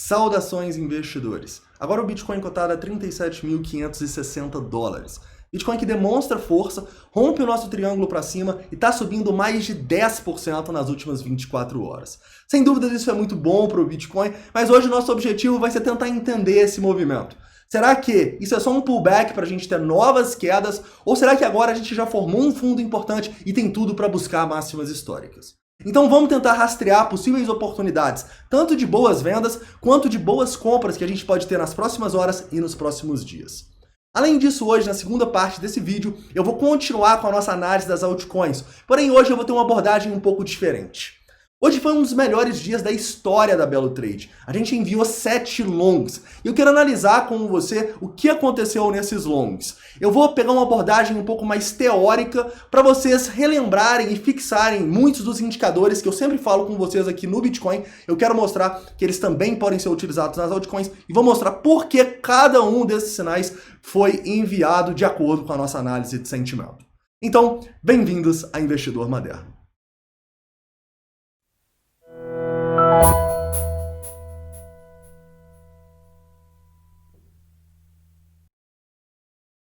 Saudações, investidores! Agora o Bitcoin cotado a 37.560 dólares. Bitcoin que demonstra força, rompe o nosso triângulo para cima e está subindo mais de 10% nas últimas 24 horas. Sem dúvidas isso é muito bom para o Bitcoin, mas hoje o nosso objetivo vai ser tentar entender esse movimento. Será que isso é só um pullback para a gente ter novas quedas? Ou será que agora a gente já formou um fundo importante e tem tudo para buscar máximas históricas? Então vamos tentar rastrear possíveis oportunidades, tanto de boas vendas, quanto de boas compras que a gente pode ter nas próximas horas e nos próximos dias. Além disso, hoje, na segunda parte desse vídeo, eu vou continuar com a nossa análise das altcoins, porém hoje eu vou ter uma abordagem um pouco diferente. Hoje foi um dos melhores dias da história da Belo Trade. A gente enviou 7 longs e eu quero analisar com você o que aconteceu nesses longs. Eu vou pegar uma abordagem um pouco mais teórica para vocês relembrarem e fixarem muitos dos indicadores que eu sempre falo com vocês aqui no Bitcoin. Eu quero mostrar que eles também podem ser utilizados nas altcoins e vou mostrar por que cada um desses sinais foi enviado de acordo com a nossa análise de sentimento. Então, bem-vindos a Investidor Moderno.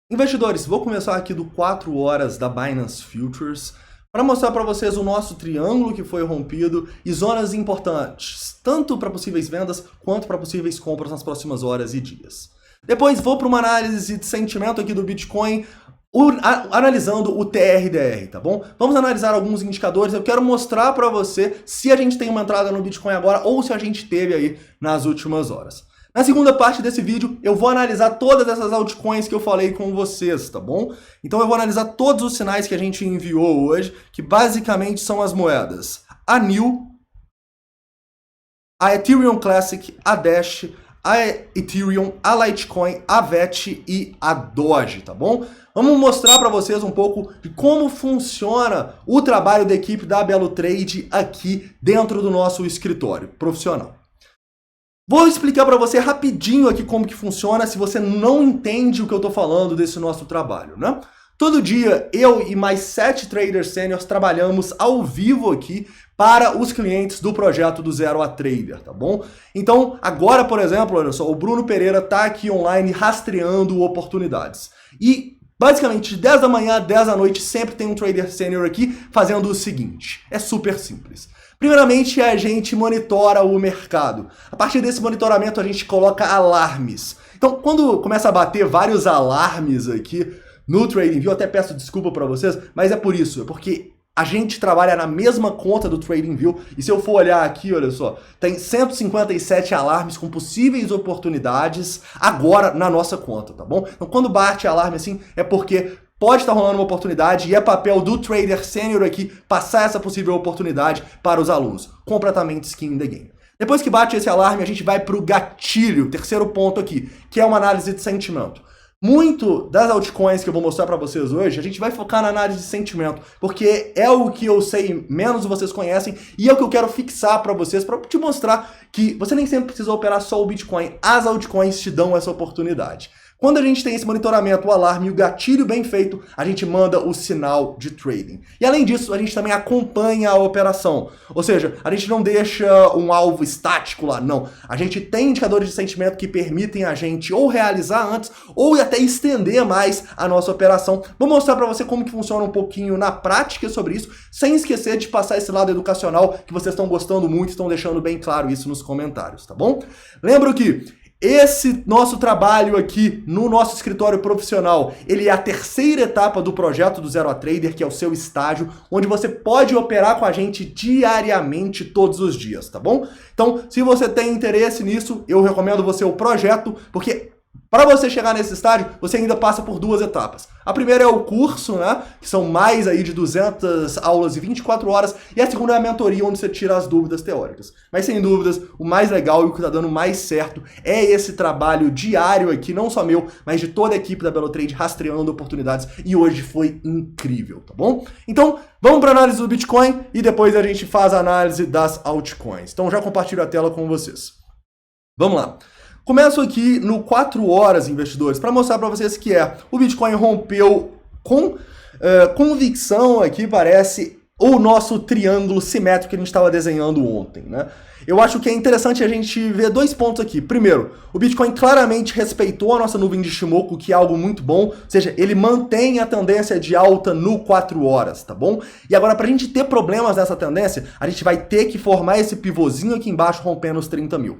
Investidores, vou começar aqui do 4 horas da Binance Futures para mostrar para vocês o nosso triângulo que foi rompido e zonas importantes, tanto para possíveis vendas quanto para possíveis compras nas próximas horas e dias. Depois vou para uma análise de sentimento aqui do Bitcoin, analisando o TRDR, tá bom? Vamos analisar alguns indicadores, eu quero mostrar para você se a gente tem uma entrada no Bitcoin agora ou se a gente teve aí nas últimas horas. Na segunda parte desse vídeo, eu vou analisar todas essas altcoins que eu falei com vocês, tá bom? Então eu vou analisar todos os sinais que a gente enviou hoje, que basicamente são as moedas a NIL, a Ethereum Classic, a Dash, a Ethereum, a Litecoin, a VET e a Doge, tá bom? Vamos mostrar para vocês um pouco de como funciona o trabalho da equipe da Belo Trade aqui dentro do nosso escritório profissional. Vou explicar para você rapidinho aqui como que funciona se você não entende o que eu estou falando desse nosso trabalho, né? Todo dia eu e mais 7 traders sêniores trabalhamos ao vivo aqui para os clientes do projeto do Zero a Trader, tá bom? Então agora, por exemplo, olha só, o Bruno Pereira está aqui online rastreando oportunidades. E basicamente de 10 da manhã a 10 da noite sempre tem um trader sênior aqui fazendo o seguinte, é super simples. Primeiramente, a gente monitora o mercado. A partir desse monitoramento, a gente coloca alarmes. Então, quando começa a bater vários alarmes aqui no TradingView, eu até peço desculpa para vocês, mas é por isso, é porque a gente trabalha na mesma conta do TradingView, e se eu for olhar aqui, olha só, tem 157 alarmes com possíveis oportunidades agora na nossa conta, tá bom? Então, quando bate alarme assim, é porque pode estar rolando uma oportunidade e é papel do trader sênior aqui passar essa possível oportunidade para os alunos. Completamente skin in the game. Depois que bate esse alarme, a gente vai para o gatilho, terceiro ponto aqui, que é uma análise de sentimento. Muito das altcoins que eu vou mostrar para vocês hoje, a gente vai focar na análise de sentimento, porque é o que eu sei menos vocês conhecem e é o que eu quero fixar para vocês, para te mostrar que você nem sempre precisa operar só o Bitcoin, as altcoins te dão essa oportunidade. Quando a gente tem esse monitoramento, o alarme e o gatilho bem feito, a gente manda o sinal de trading. E além disso, a gente também acompanha a operação. Ou seja, a gente não deixa um alvo estático lá, não. A gente tem indicadores de sentimento que permitem a gente ou realizar antes ou até estender mais a nossa operação. Vou mostrar para você como que funciona um pouquinho na prática sobre isso, sem esquecer de passar esse lado educacional que vocês estão gostando muito, estão deixando bem claro isso nos comentários, tá bom? Lembro que esse nosso trabalho aqui no nosso escritório profissional, ele é a terceira etapa do projeto do Zero a Trader, que é o seu estágio, onde você pode operar com a gente diariamente, todos os dias, tá bom? Então, se você tem interesse nisso, eu recomendo você o projeto, porque para você chegar nesse estágio, você ainda passa por 2 etapas. A primeira é o curso, né? Que são mais aí de 200 aulas e 24 horas. E a segunda é a mentoria, onde você tira as dúvidas teóricas. Mas sem dúvidas, o mais legal e o que está dando mais certo é esse trabalho diário aqui, não só meu, mas de toda a equipe da Belo Trade rastreando oportunidades. E hoje foi incrível, tá bom? Então, vamos para a análise do Bitcoin e depois a gente faz a análise das altcoins. Então, já compartilho a tela com vocês. Vamos lá. Começo aqui no 4 horas, investidores, para mostrar para vocês que o Bitcoin rompeu com convicção aqui, parece, o nosso triângulo simétrico que a gente estava desenhando ontem, né? Eu acho que é interessante a gente ver dois pontos aqui. Primeiro, o Bitcoin claramente respeitou a nossa nuvem de Shimoku, que é algo muito bom, ou seja, ele mantém a tendência de alta no 4 horas, tá bom? E agora, para a gente ter problemas nessa tendência, a gente vai ter que formar esse pivôzinho aqui embaixo, rompendo os 30 mil.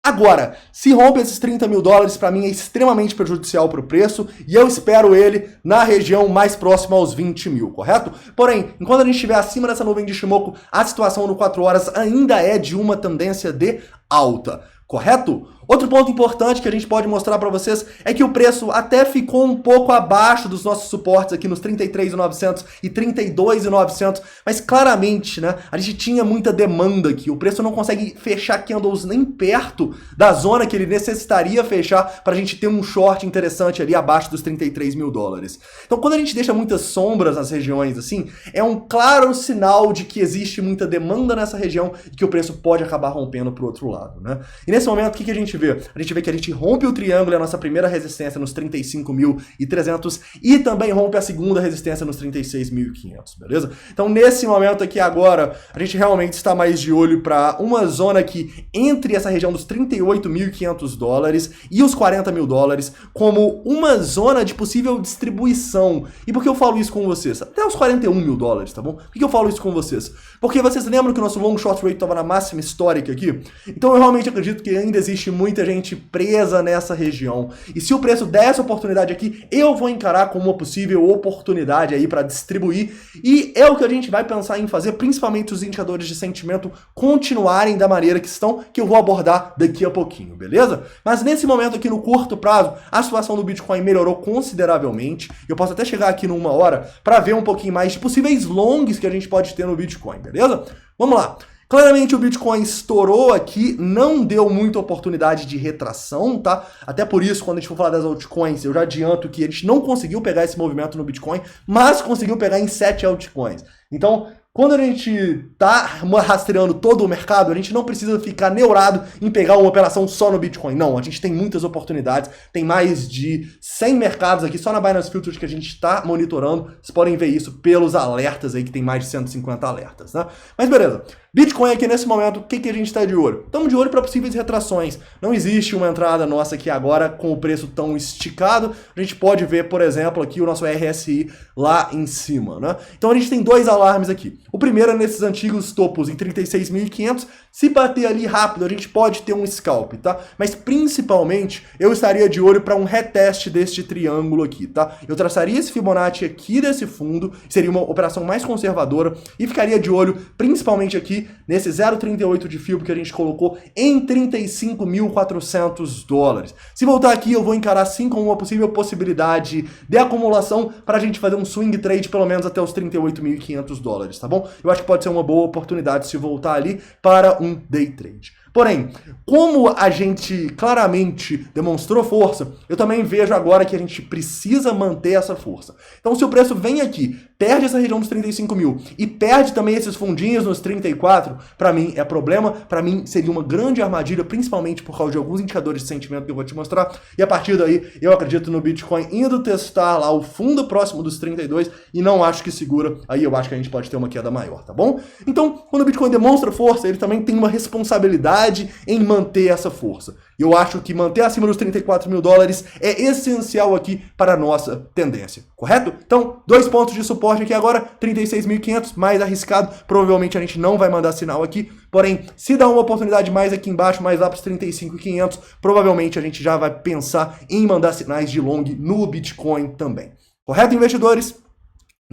Agora, se rompe esses 30 mil dólares, para mim é extremamente prejudicial para o preço e eu espero ele na região mais próxima aos 20 mil, correto? Porém, enquanto a gente estiver acima dessa nuvem de Shimoku, a situação no 4 horas ainda é de uma tendência de alta, correto? Outro ponto importante que a gente pode mostrar para vocês é que o preço até ficou um pouco abaixo dos nossos suportes aqui nos 33.900 e 32.900, mas claramente, né, a gente tinha muita demanda aqui. O preço não consegue fechar candles nem perto da zona que ele necessitaria fechar para a gente ter um short interessante ali abaixo dos 33 mil dólares. Então, quando a gente deixa muitas sombras nas regiões assim, é um claro sinal de que existe muita demanda nessa região e que o preço pode acabar rompendo para o outro lado, né? E nesse momento, o que a gente vê? A gente vê que a gente rompe o triângulo, a nossa primeira resistência nos 35.300 e também rompe a segunda resistência nos 36.500, beleza? Então, nesse momento aqui agora, a gente realmente está mais de olho para uma zona aqui entre essa região dos 38.500 dólares e os 40 mil dólares como uma zona de possível distribuição. E por que eu falo isso com vocês? Até os 41 mil dólares, tá bom? Por que eu falo isso com vocês? Porque vocês lembram que o nosso long short rate estava na máxima histórica aqui? Então, eu realmente acredito que ainda existe muita gente presa nessa região. E se o preço der essa oportunidade aqui, eu vou encarar como uma possível oportunidade aí para distribuir. E é o que a gente vai pensar em fazer, principalmente os indicadores de sentimento continuarem da maneira que estão, que eu vou abordar daqui a pouquinho, beleza? Mas nesse momento aqui, no curto prazo, a situação do Bitcoin melhorou consideravelmente. Eu posso até chegar aqui numa hora para ver um pouquinho mais de possíveis longs que a gente pode ter no Bitcoin, beleza? Vamos lá. Claramente o Bitcoin estourou aqui, não deu muita oportunidade de retração, tá? Até por isso, quando a gente for falar das altcoins, eu já adianto que a gente não conseguiu pegar esse movimento no Bitcoin, mas conseguiu pegar em 7 altcoins. Então, quando a gente tá rastreando todo o mercado, a gente não precisa ficar neurado em pegar uma operação só no Bitcoin. Não, a gente tem muitas oportunidades, tem mais de 100 mercados aqui só na Binance Futures que a gente está monitorando. Vocês podem ver isso pelos alertas aí, que tem mais de 150 alertas, né? Mas beleza, Bitcoin aqui nesse momento, o que a gente está de olho? Estamos de olho para possíveis retrações. Não existe uma entrada nossa aqui agora com o preço tão esticado. A gente pode ver, por exemplo, aqui o nosso RSI lá em cima, né? Então a gente tem dois alarmes aqui. O primeiro é nesses antigos topos em 36.500. Se bater ali rápido, a gente pode ter um scalp, tá? Mas principalmente, eu estaria de olho para um reteste deste triângulo aqui, tá? Eu traçaria esse Fibonacci aqui desse fundo, seria uma operação mais conservadora, e ficaria de olho principalmente aqui nesse 0,38 de FIBO que a gente colocou em 35.400 dólares. Se voltar aqui, eu vou encarar sim como uma possível possibilidade de acumulação para a gente fazer um swing trade pelo menos até os 38.500 dólares, tá bom? Eu acho que pode ser uma boa oportunidade se voltar ali para um day trade. Porém, como a gente claramente demonstrou força, eu também vejo agora que a gente precisa manter essa força. Então, se o preço vem aqui, perde essa região dos 35 mil e perde também esses fundinhos nos 34, para mim é problema, para mim seria uma grande armadilha, principalmente por causa de alguns indicadores de sentimento que eu vou te mostrar, e a partir daí eu acredito no Bitcoin indo testar lá o fundo próximo dos 32 e não acho que segura, aí eu acho que a gente pode ter uma queda maior, tá bom? Então, quando o Bitcoin demonstra força, ele também tem uma responsabilidade em manter essa força. Eu acho que manter acima dos 34 mil dólares é essencial aqui para a nossa tendência, correto? Então, 2 pontos de suporte aqui agora, 36.500, mais arriscado, provavelmente a gente não vai mandar sinal aqui, porém, se dá uma oportunidade mais aqui embaixo, mais lá para os 35.500, provavelmente a gente já vai pensar em mandar sinais de long no Bitcoin também. Correto, investidores?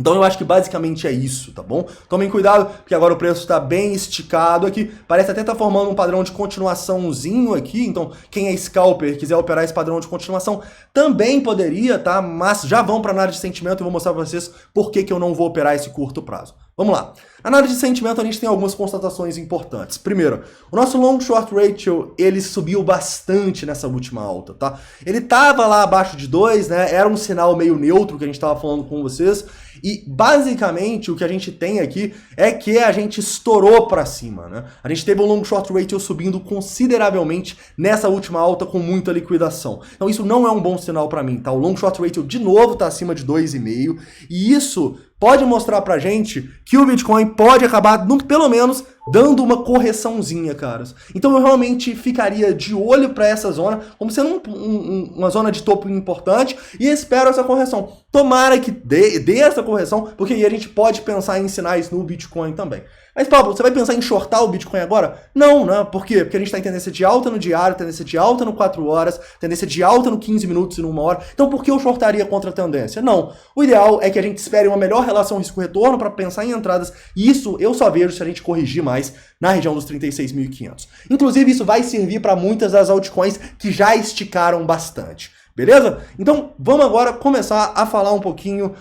Então eu acho que basicamente é isso, tá bom? Tomem cuidado, porque agora o preço está bem esticado aqui. Parece até estar formando um padrão de continuaçãozinho aqui. Então quem é scalper e quiser operar esse padrão de continuação também poderia, tá? Mas já vão para a análise de sentimento e eu vou mostrar para vocês por que eu não vou operar esse curto prazo. Vamos lá. Na análise de sentimento a gente tem algumas constatações importantes. Primeiro, o nosso long short ratio, ele subiu bastante nessa última alta, tá? Ele tava lá abaixo de 2, né? Era um sinal meio neutro que a gente estava falando com vocês. E basicamente o que a gente tem aqui é que a gente estourou para cima, né? A gente teve o long short ratio subindo consideravelmente nessa última alta com muita liquidação. Então isso não é um bom sinal para mim, tá? O long short ratio de novo tá acima de 2,5 e isso pode mostrar pra gente que o Bitcoin pode acabar, pelo menos, dando uma correçãozinha, caras. Então eu realmente ficaria de olho para essa zona, como sendo uma zona de topo importante, e espero essa correção. Tomara que dê essa correção, porque aí a gente pode pensar em sinais no Bitcoin também. Mas, Pablo, você vai pensar em shortar o Bitcoin agora? Não, né? Por quê? Porque a gente está em tendência de alta no diário, tendência de alta no 4 horas, tendência de alta no 15 minutos e no 1 hora. Então, por que eu shortaria contra a tendência? Não. O ideal é que a gente espere uma melhor relação risco-retorno para pensar em entradas, e isso eu só vejo se a gente corrigir mais na região dos 36.500. Inclusive, isso vai servir para muitas das altcoins que já esticaram bastante. Beleza? Então, vamos agora começar a falar um pouquinho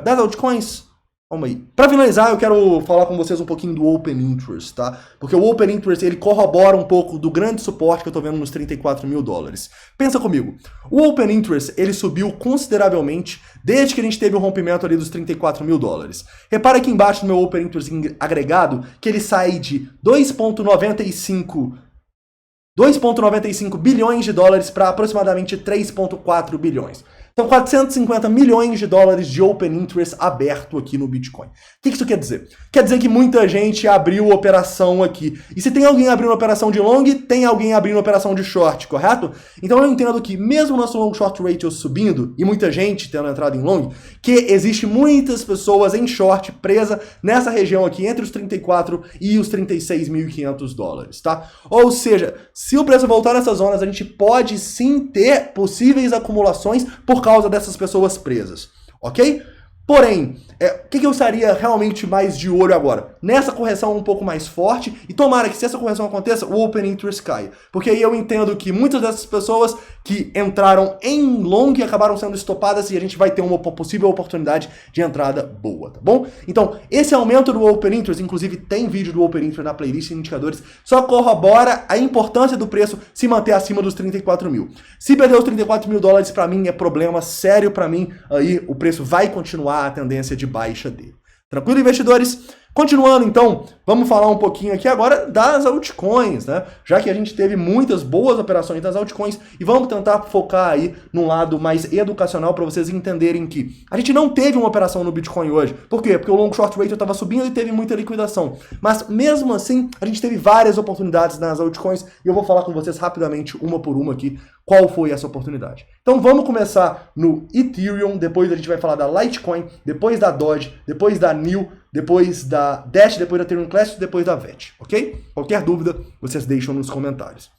das altcoins. Calma aí. Para finalizar, eu quero falar com vocês um pouquinho do Open Interest, tá? Porque o Open Interest, ele corrobora um pouco do grande suporte que eu tô vendo nos 34 mil dólares. Pensa comigo. O Open Interest, ele subiu consideravelmente desde que a gente teve o rompimento ali dos 34 mil dólares. Repara aqui embaixo no meu Open Interest agregado que ele sai de 2,95 bilhões de dólares para aproximadamente 3,4 bilhões. Então, 450 milhões de dólares de Open Interest aberto aqui no Bitcoin. O que isso quer dizer? Quer dizer que muita gente abriu operação aqui. E se tem alguém abrindo operação de long, tem alguém abrindo operação de short, correto? Então eu entendo que mesmo o nosso long short ratio subindo, e muita gente tendo entrado em long, que existe muitas pessoas em short presa nessa região aqui, entre os 34 e os 36.500 dólares, tá? Ou seja, se o preço voltar nessas zonas, a gente pode sim ter possíveis acumulações por causa dessas pessoas presas, ok? Porém, o que eu estaria realmente mais de olho agora? Nessa correção um pouco mais forte, e tomara que se essa correção aconteça, o Open Interest caia. Porque aí eu entendo que muitas dessas pessoas que entraram em long acabaram sendo estopadas e a gente vai ter uma possível oportunidade de entrada boa, tá bom? Então, esse aumento do Open Interest, inclusive tem vídeo do Open Interest na playlist de indicadores, só corrobora a importância do preço se manter acima dos 34 mil. Se perder os 34 mil dólares, pra mim é problema sério pra mim, aí o preço vai continuar a tendência de baixa dele. Tranquilo, investidores? Continuando, então, vamos falar um pouquinho aqui agora das altcoins, né? Já que a gente teve muitas boas operações das altcoins, e vamos tentar focar aí num lado mais educacional para vocês entenderem que a gente não teve uma operação no Bitcoin hoje. Por quê? Porque o long short ratio estava subindo e teve muita liquidação. Mas mesmo assim, a gente teve várias oportunidades nas altcoins, e eu vou falar com vocês rapidamente, uma por uma aqui, qual foi essa oportunidade. Então vamos começar no Ethereum, depois a gente vai falar da Litecoin, depois da Doge, depois da NIL, depois da Dash, depois da Ethereum Classic, depois da VET, ok? Qualquer dúvida, vocês deixam nos comentários.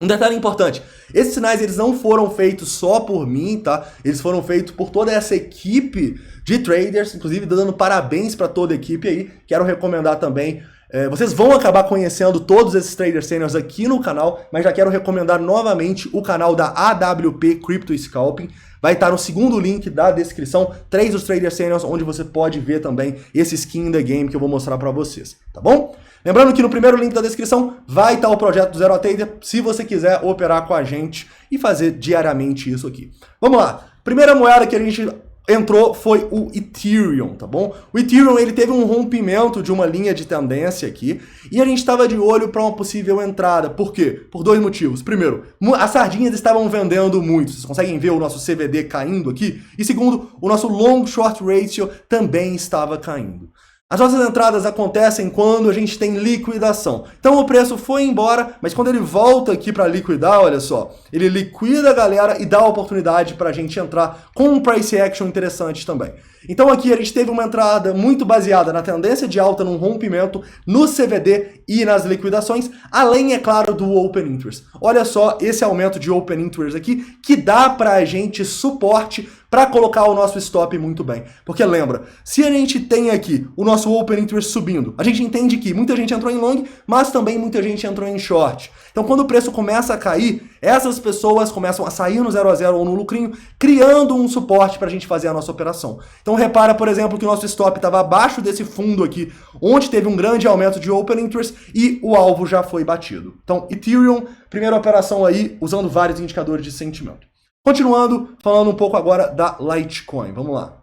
Um detalhe importante, esses sinais eles não foram feitos só por mim, tá? Eles foram feitos por toda essa equipe de traders, inclusive dando parabéns para toda a equipe aí. Quero recomendar também, vocês vão acabar conhecendo todos esses traders seniors aqui no canal, mas já quero recomendar novamente o canal da AWP Crypto Scalping. Vai estar no segundo link da descrição, 3 dos traders seniors, onde você pode ver também esse skin in the game que eu vou mostrar para vocês, tá bom? Lembrando que no primeiro link da descrição vai estar o projeto do Zero a Trader, se você quiser operar com a gente e fazer diariamente isso aqui. Vamos lá, primeira moeda que a gente entrou foi o Ethereum, tá bom? O Ethereum ele teve um rompimento de uma linha de tendência aqui e a gente estava de olho para uma possível entrada. Por quê? Por dois motivos. Primeiro, as sardinhas estavam vendendo muito. Vocês conseguem ver o nosso CVD caindo aqui? E segundo, o nosso long short ratio também estava caindo. As nossas entradas acontecem quando a gente tem liquidação. Então o preço foi embora, mas quando ele volta aqui para liquidar, olha só, ele liquida a galera e dá a oportunidade para a gente entrar com um price action interessante também. Então aqui a gente teve uma entrada muito baseada na tendência de alta, num rompimento, no CVD e nas liquidações, além, é claro, do Open Interest. Olha só esse aumento de Open Interest aqui, que dá para a gente suporte para colocar o nosso stop muito bem. Porque lembra, se a gente tem aqui o nosso Open Interest subindo, a gente entende que muita gente entrou em long, mas também muita gente entrou em short. Então quando o preço começa a cair, essas pessoas começam a sair no 0 a 0 ou no lucrinho, criando um suporte para a gente fazer a nossa operação. Então repara, por exemplo, que o nosso stop estava abaixo desse fundo aqui, onde teve um grande aumento de Open Interest e o alvo já foi batido. Então Ethereum, primeira operação aí, usando vários indicadores de sentimento. Continuando, falando um pouco agora da Litecoin. Vamos lá.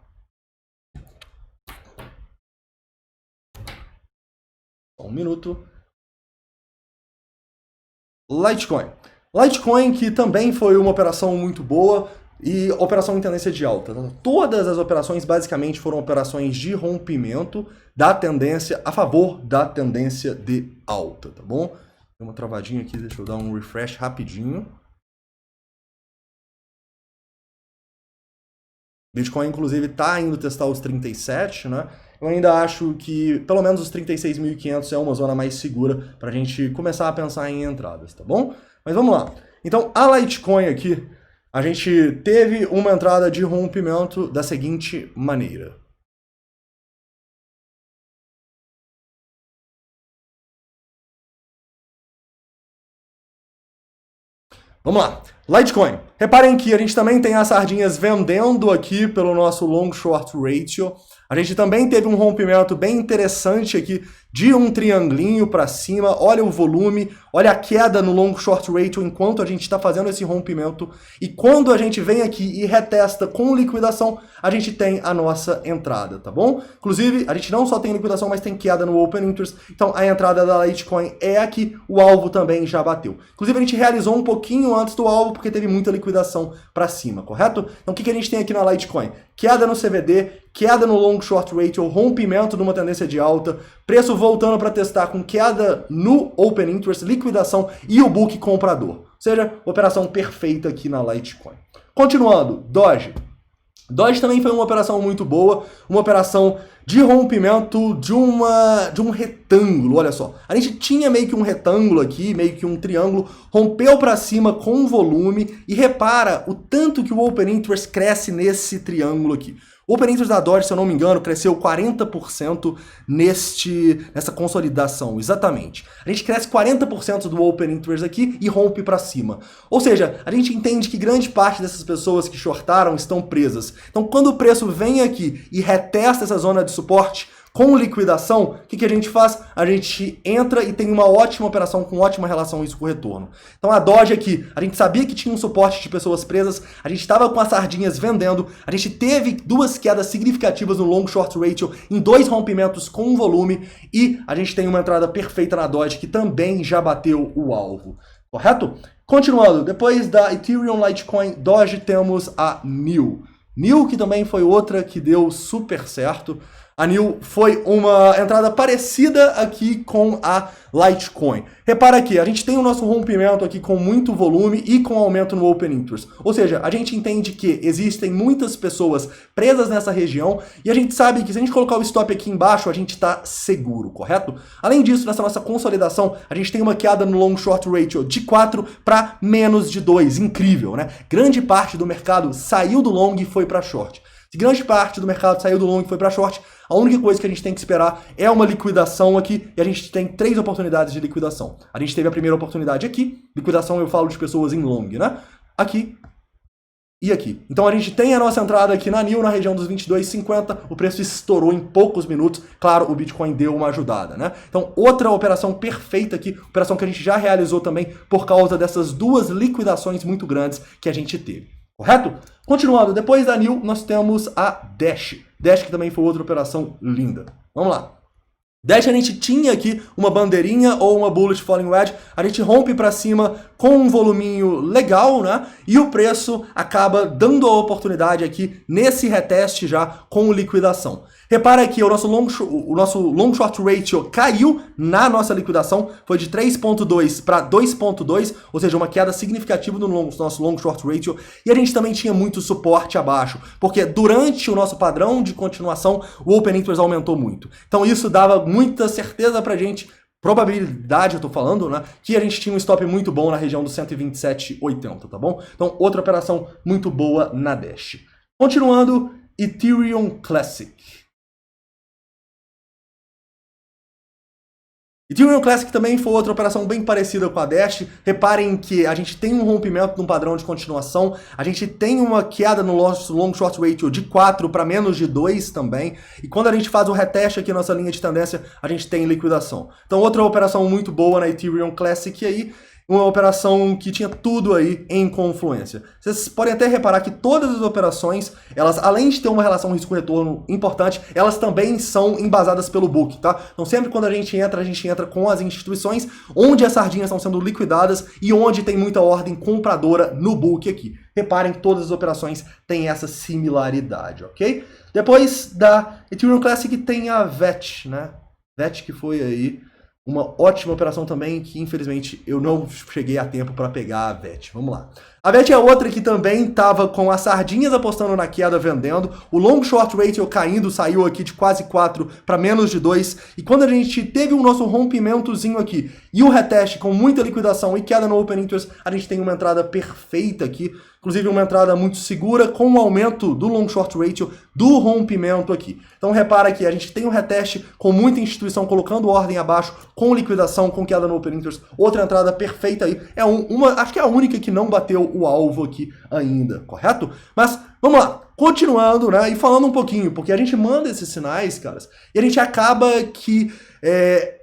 um minuto. Litecoin. Litecoin que também foi uma operação muito boa e operação em tendência de alta. Todas as operações basicamente foram operações de rompimento da tendência a favor da tendência de alta, tá bom? Tem uma travadinha aqui, deixa eu dar um refresh rapidinho. Bitcoin, inclusive, está indo testar os 37, né? Eu ainda acho que pelo menos os 36.500 é uma zona mais segura para a gente começar a pensar em entradas, tá bom? Mas vamos lá. Então, a Litecoin aqui, a gente teve uma entrada de rompimento da seguinte maneira. Vamos lá. Litecoin. Reparem que a gente também tem as sardinhas vendendo aqui pelo nosso long short ratio. A gente também teve um rompimento bem interessante aqui de um triangulinho para cima. Olha o volume, olha a queda no long short ratio enquanto a gente está fazendo esse rompimento. E quando a gente vem aqui e retesta com liquidação, a gente tem a nossa entrada, tá bom? Inclusive, a gente não só tem liquidação, mas tem queda no open interest. Então, a entrada da Litecoin é aqui. O alvo também já bateu. Inclusive, a gente realizou um pouquinho antes do alvo, porque teve muita liquidação para cima, correto? Então, o que a gente tem aqui na Litecoin? Queda no CVD, queda no long short ratio, rompimento de uma tendência de alta, preço voltando para testar com queda no open interest, liquidação e o book comprador. Ou seja, operação perfeita aqui na Litecoin. Continuando, Doge. Doge também foi uma operação muito boa, uma operação de rompimento de um retângulo, olha só. A gente tinha meio que um retângulo aqui, meio que um triângulo, rompeu para cima com volume e repara o tanto que o Open Interest cresce nesse triângulo aqui. O Open Interest da Doge, se eu não me engano, cresceu 40% nessa consolidação, exatamente. A gente cresce 40% do Open Interest aqui e rompe para cima. Ou seja, a gente entende que grande parte dessas pessoas que shortaram estão presas. Então, quando o preço vem aqui e retesta essa zona de suporte com liquidação, o que a gente faz? A gente entra e tem uma ótima operação com ótima relação isso com o retorno. Então a Doge aqui, a gente sabia que tinha um suporte de pessoas presas, a gente estava com as sardinhas vendendo, a gente teve duas quedas significativas no long short ratio em 2 rompimentos com volume e a gente tem uma entrada perfeita na Doge que também já bateu o alvo, correto? Continuando, depois da Ethereum, Litecoin, Doge, temos a NIL. NIL que também foi outra que deu super certo. A NIL foi uma entrada parecida aqui com a Litecoin. Repara aqui, a gente tem o nosso rompimento aqui com muito volume e com aumento no Open Interest. Ou seja, a gente entende que existem muitas pessoas presas nessa região e a gente sabe que se a gente colocar o stop aqui embaixo, a gente está seguro, correto? Além disso, nessa nossa consolidação, a gente tem uma queda no long short ratio de 4 para menos de 2. Incrível, né? Grande parte do mercado saiu do long e foi para short. Se grande parte do mercado saiu do long e foi para short, a única coisa que a gente tem que esperar é uma liquidação aqui, e a gente tem 3 oportunidades de liquidação. A gente teve a primeira oportunidade aqui, liquidação eu falo de pessoas em long, né? Aqui e aqui. Então a gente tem a nossa entrada aqui na NIL, na região dos 22,50, o preço estourou em poucos minutos, claro, o Bitcoin deu uma ajudada, né? Então outra operação perfeita aqui, operação que a gente já realizou também por causa dessas 2 liquidações muito grandes que a gente teve. Correto? Continuando, depois da NIL, nós temos a Dash. Dash que também foi outra operação linda. Vamos lá. Dash a gente tinha aqui uma bandeirinha ou uma bullish falling wedge, a gente rompe para cima com um voluminho legal, né? E o preço acaba dando a oportunidade aqui nesse reteste já com liquidação. Repara que o nosso long short ratio caiu na nossa liquidação, foi de 3.2 para 2.2, ou seja, uma queda significativa no nosso long short ratio, e a gente também tinha muito suporte abaixo, porque durante o nosso padrão de continuação, o open interest aumentou muito. Então isso dava muita certeza pra gente, probabilidade, eu tô falando, né, que a gente tinha um stop muito bom na região dos 127,80, tá bom? Então outra operação muito boa na Dash. Continuando, Ethereum Classic. Ethereum Classic também foi outra operação bem parecida com a Dash. Reparem que a gente tem um rompimento de um padrão de continuação, a gente tem uma queda no nosso long short ratio de 4 para menos de 2 também, e quando a gente faz o reteste aqui na nossa linha de tendência, a gente tem liquidação. Então outra operação muito boa na Ethereum Classic aí. uma operação que tinha tudo aí em confluência. Vocês podem até reparar que todas as operações, elas, além de ter uma relação risco-retorno importante, elas também são embasadas pelo book, tá? Então sempre quando a gente entra com as instituições onde as sardinhas estão sendo liquidadas e onde tem muita ordem compradora no book aqui. Reparem, todas as operações têm essa similaridade, ok? Depois da Ethereum Classic tem a VET, né? VET que foi aí uma ótima operação também, que infelizmente eu não cheguei a tempo para pegar a VET. Vamos lá. A VET é outra que também estava com as sardinhas apostando na queda, vendendo. O long short ratio caindo, saiu aqui de quase 4 para menos de 2. E quando a gente teve o nosso rompimentozinho aqui e o reteste com muita liquidação e queda no open interest, a gente tem uma entrada perfeita aqui. Inclusive uma entrada muito segura com o aumento do long short ratio do rompimento aqui. Então repara que a gente tem um reteste com muita instituição colocando ordem abaixo, com liquidação, com queda no open interest. Outra entrada perfeita aí. É acho que é a única que não bateu o alvo aqui ainda, correto? Mas vamos lá. Continuando, né, e falando um pouquinho, porque a gente manda esses sinais, caras, e a gente acaba que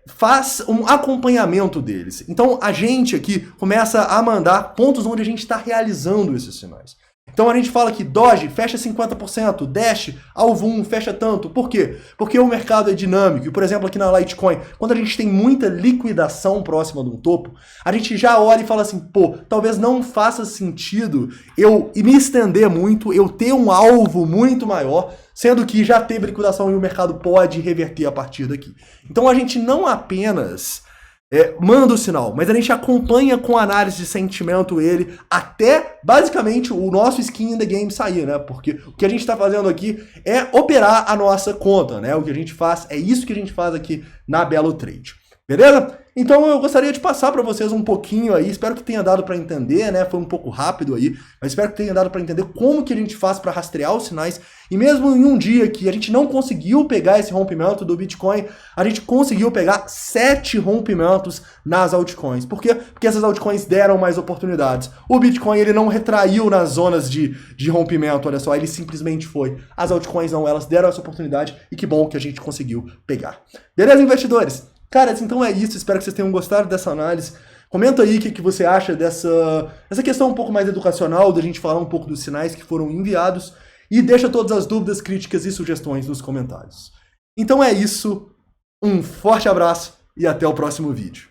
faz um acompanhamento deles. Então a gente aqui começa a mandar pontos onde a gente está realizando esses sinais. Então a gente fala que Doge fecha 50%, Dash, alvo 1 fecha tanto. Por quê? Porque o mercado é dinâmico. E, por exemplo, aqui na Litecoin, quando a gente tem muita liquidação próxima de um topo, a gente já olha e fala assim, pô, talvez não faça sentido eu me estender muito, eu ter um alvo muito maior, sendo que já teve liquidação e o mercado pode reverter a partir daqui. Então a gente não apenas manda o sinal, mas a gente acompanha com análise de sentimento ele até, basicamente, o nosso skin in the game sair, né? Porque o que a gente está fazendo aqui é operar a nossa conta, né? O que a gente faz, é isso que a gente faz aqui na Belo Trade. Beleza? Então eu gostaria de passar para vocês um pouquinho aí, espero que tenha dado para entender, né? Foi um pouco rápido aí, mas espero que tenha dado para entender como que a gente faz para rastrear os sinais. E mesmo em um dia que a gente não conseguiu pegar esse rompimento do Bitcoin, a gente conseguiu pegar 7 rompimentos nas altcoins. Por quê? Porque essas altcoins deram mais oportunidades. O Bitcoin, ele não retraiu nas zonas de rompimento, olha só, ele simplesmente foi. As altcoins não, elas deram essa oportunidade e que bom que a gente conseguiu pegar. Beleza, investidores? Caras, então é isso, espero que vocês tenham gostado dessa análise. Comenta aí o que você acha dessa questão um pouco mais educacional, da gente falar um pouco dos sinais que foram enviados, e deixa todas as dúvidas, críticas e sugestões nos comentários. Então é isso, um forte abraço e até o próximo vídeo.